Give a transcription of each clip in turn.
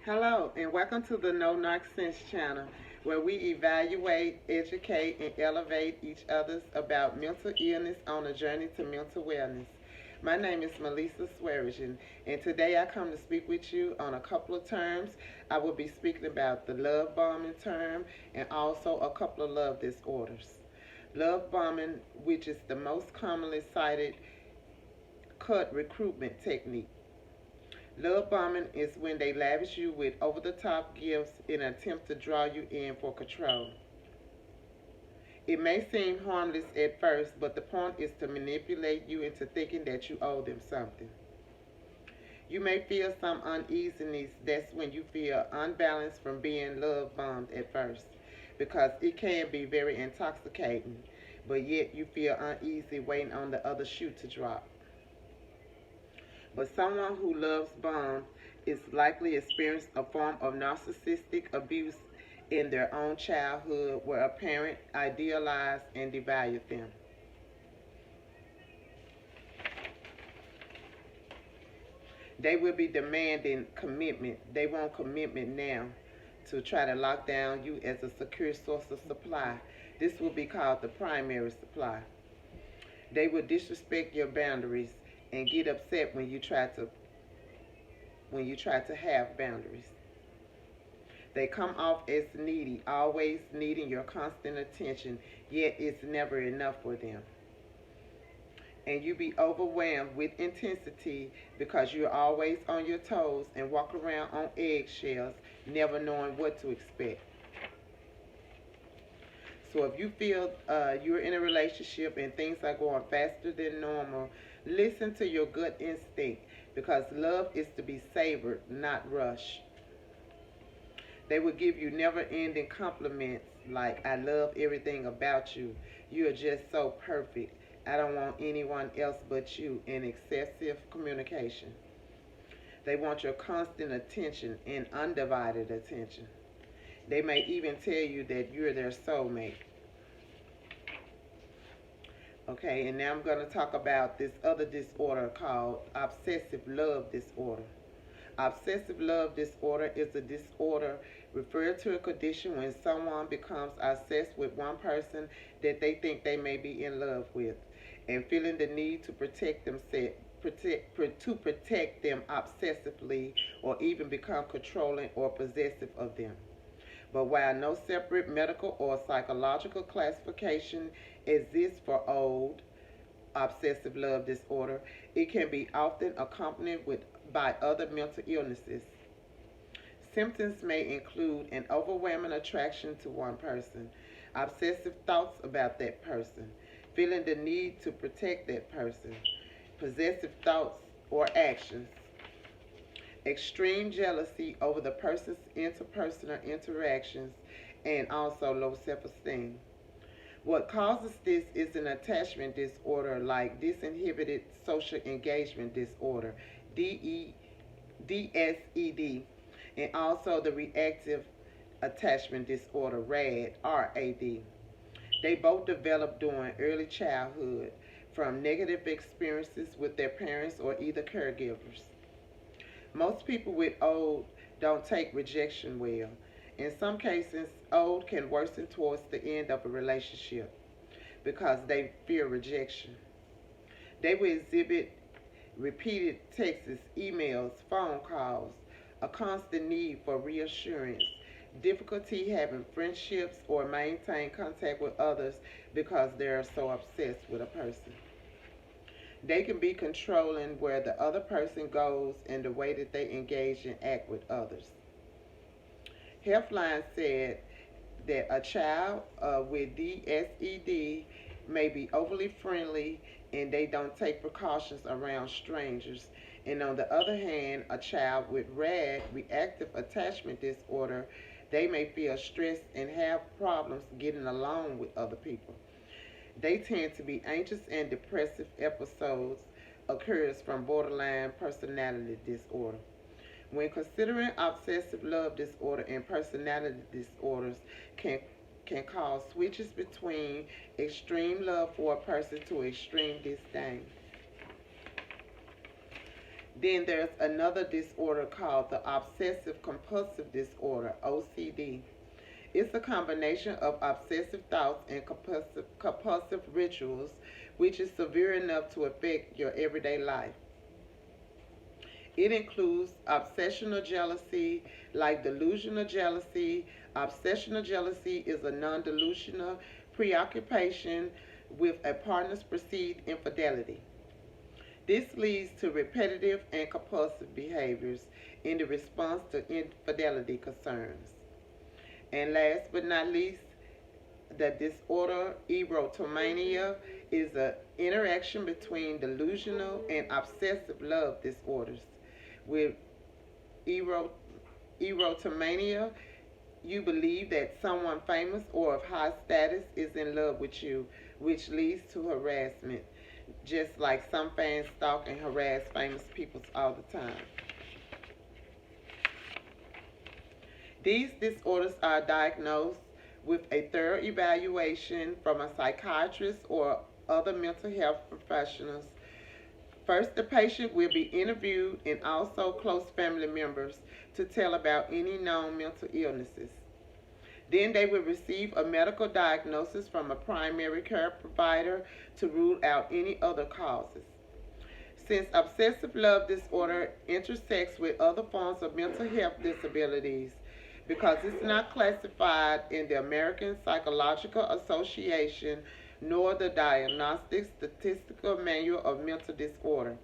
Hello, and welcome to the No Nonsense channel, where we evaluate, educate, and elevate each others about mental illness on a journey to mental wellness. My name is Melissa Swearigan, and today I come to speak with you on a couple of terms. I will be speaking about the love bombing term and also a couple of love disorders. Love bombing, which is the most commonly cited cut recruitment technique. Love bombing is when they lavish you with over the top gifts in an attempt to draw you in for control. It may seem harmless at first, but the point is to manipulate you into thinking that you owe them something. You may feel some uneasiness. That's when you feel unbalanced from being love bombed at first, because it can be very intoxicating, but yet you feel uneasy waiting on the other shoe to drop. But someone who loves bombs is likely experienced a form of narcissistic abuse in their own childhood where a parent idealized and devalued them. They will be demanding commitment. They want commitment now to try to lock down you as a secure source of supply. This will be called the primary supply. They will disrespect your boundaries and get upset when you try to have boundaries. They come off as needy, always needing your constant attention, yet it's never enough for them. And you be overwhelmed with intensity because you're always on your toes and walk around on eggshells, never knowing what to expect. So if you feel you're in a relationship and things are going faster than normal, listen to your gut instinct, because love is to be savored, not rushed. They will give you never ending compliments like, I love everything about you. You are just so perfect. I don't want anyone else but you, in excessive communication. They want your constant attention and undivided attention. They may even tell you that you're their soulmate. Okay, and now I'm going to talk about this other disorder called obsessive love disorder. Obsessive love disorder is a disorder referred to a condition when someone becomes obsessed with one person that they think they may be in love with, and feeling the need to protect them obsessively, or even become controlling or possessive of them. But while no separate medical or psychological classification exists for old obsessive love disorder, it can be often accompanied by other mental illnesses. Symptoms may include an overwhelming attraction to one person, obsessive thoughts about that person, feeling the need to protect that person, possessive thoughts or actions, extreme jealousy over the person's interpersonal interactions, and also low self-esteem. What causes this is an attachment disorder like disinhibited social engagement disorder, DSED, and also the reactive attachment disorder, RAD. They both develop during early childhood from negative experiences with their parents or either caregivers. Most people with OD don't take rejection well. In some cases, OD can worsen towards the end of a relationship because they fear rejection. They will exhibit repeated texts, emails, phone calls, a constant need for reassurance, difficulty having friendships or maintain contact with others because they are so obsessed with a person. They can be controlling where the other person goes and the way that they engage and act with others. Healthline said that a child with DSED may be overly friendly and they don't take precautions around strangers. And on the other hand, a child with RAD, reactive attachment disorder, they may feel stressed and have problems getting along with other people. They tend to be anxious, and depressive episodes occurs from borderline personality disorder. When considering obsessive love disorder and personality disorders can cause switches between extreme love for a person to extreme disdain. Then there's another disorder called the obsessive compulsive disorder, OCD. It's a combination of obsessive thoughts and compulsive rituals, which is severe enough to affect your everyday life. It includes obsessional jealousy, like delusional jealousy. Obsessional jealousy is a non delusional preoccupation with a partner's perceived infidelity. This leads to repetitive and compulsive behaviors in the response to infidelity concerns. And last but not least, the disorder erotomania is an interaction between delusional and obsessive love disorders. With erotomania, you believe that someone famous or of high status is in love with you, which leads to harassment, just like some fans stalk and harass famous people all the time. These disorders are diagnosed with a thorough evaluation from a psychiatrist or other mental health professionals. First, the patient will be interviewed and also close family members to tell about any known mental illnesses. Then they will receive a medical diagnosis from a primary care provider to rule out any other causes. Since obsessive love disorder intersects with other forms of mental health disabilities, because it's not classified in the American Psychological Association nor the Diagnostic Statistical Manual of Mental Disorder.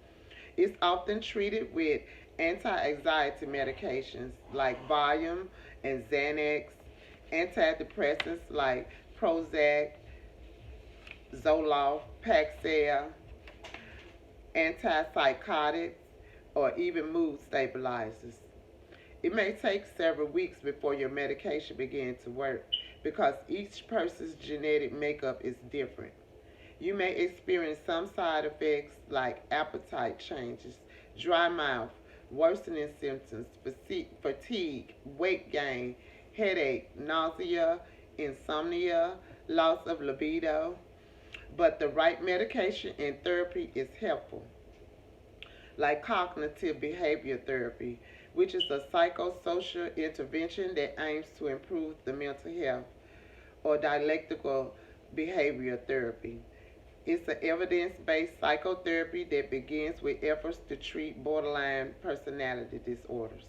It's often treated with anti-anxiety medications like Valium and Xanax, antidepressants like Prozac, Zoloft, Paxil, antipsychotics, or even mood stabilizers. It may take several weeks before your medication begins to work because each person's genetic makeup is different. You may experience some side effects like appetite changes, dry mouth, worsening symptoms, fatigue, weight gain, headache, nausea, insomnia, loss of libido. But the right medication and therapy is helpful, like cognitive behavior therapy, which is a psychosocial intervention that aims to improve the mental health, or dialectical behavior therapy. It's an evidence-based psychotherapy that begins with efforts to treat borderline personality disorders,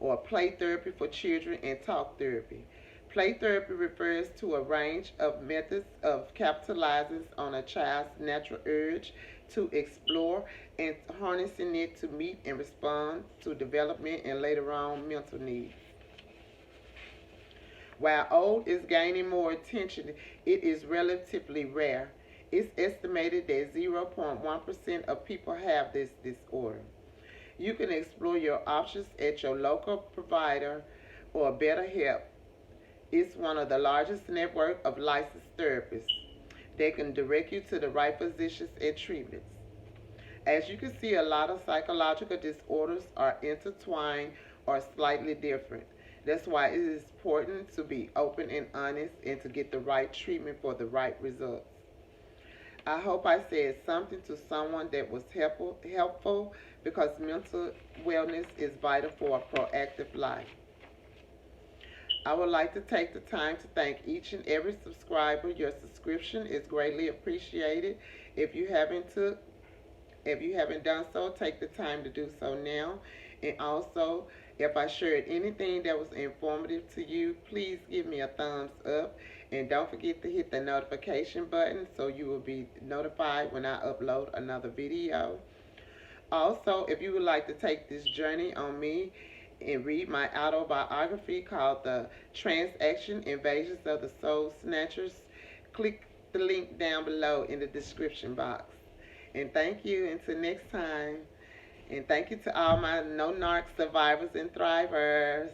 or play therapy for children and talk therapy. Play therapy refers to a range of methods of capitalizing on a child's natural urge to explore and harnessing it to meet and respond to development and later on mental needs. While old is gaining more attention, it is relatively rare. It's estimated that 0.1% of people have this disorder. You can explore your options at your local provider or BetterHelp. It's one of the largest network of licensed therapists. They can direct you to the right physicians and treatments. As you can see, a lot of psychological disorders are intertwined or slightly different. That's why it is important to be open and honest and to get the right treatment for the right results. I hope I said something to someone that was helpful because mental wellness is vital for a proactive life. I would like to take the time to thank each and every subscriber. Your subscription is greatly appreciated. If you haven't took If you haven't done so, take the time to do so now. And also, if I shared anything that was informative to you, please give me a thumbs up. And don't forget to hit the notification button so you will be notified when I upload another video. Also, if you would like to take this journey on me and read my autobiography called The Transaction Invasions of the Soul Snatchers, click the link down below in the description box. And thank you until next time. And thank you to all my no-narc survivors and thrivers.